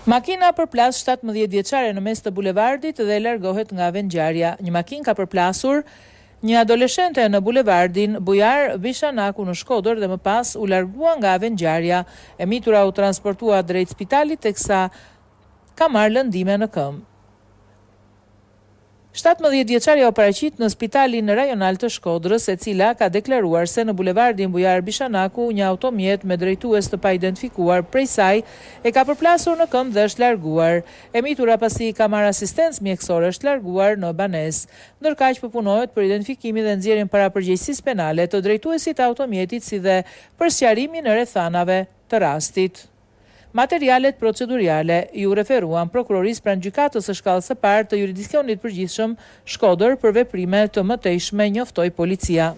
Makina përplas 17 vjeçare në mes të bulevardit dhe largohet nga avengjarja. Një makinë ka përplasur një adoleshente në bulevardin Bujar Bishanaku në Shkodër dhe më pas u largua nga avengjarja. E mitura u transportua drejt spitalit teksa ka marrë lëndime në këmbë. 17 vjeçaria u paraqit në spitalin rajonal të Shkodrës, e cila ka deklaruar se në bulevardin Bujar Bishanaku një automjet me drejtues të paidentifikuar prej saj e ka përplasur në këmbë dhe është larguar. E mitura pasi ka marrë asistencë mjekësore është larguar në banesë. Ndërkaq po punohet për identifikimin dhe nxjerrjen para përgjegjësisë penale të drejtuesit të automjetit si dhe për sqarimin e rrethanave të rastit. Materialet proceduriale ju referuan prokurorisë pranë gjykatës së shkallës së parë të jurisdiksionit përgjithshëm Shkodër për veprime të mëtejshme, njoftoi policia.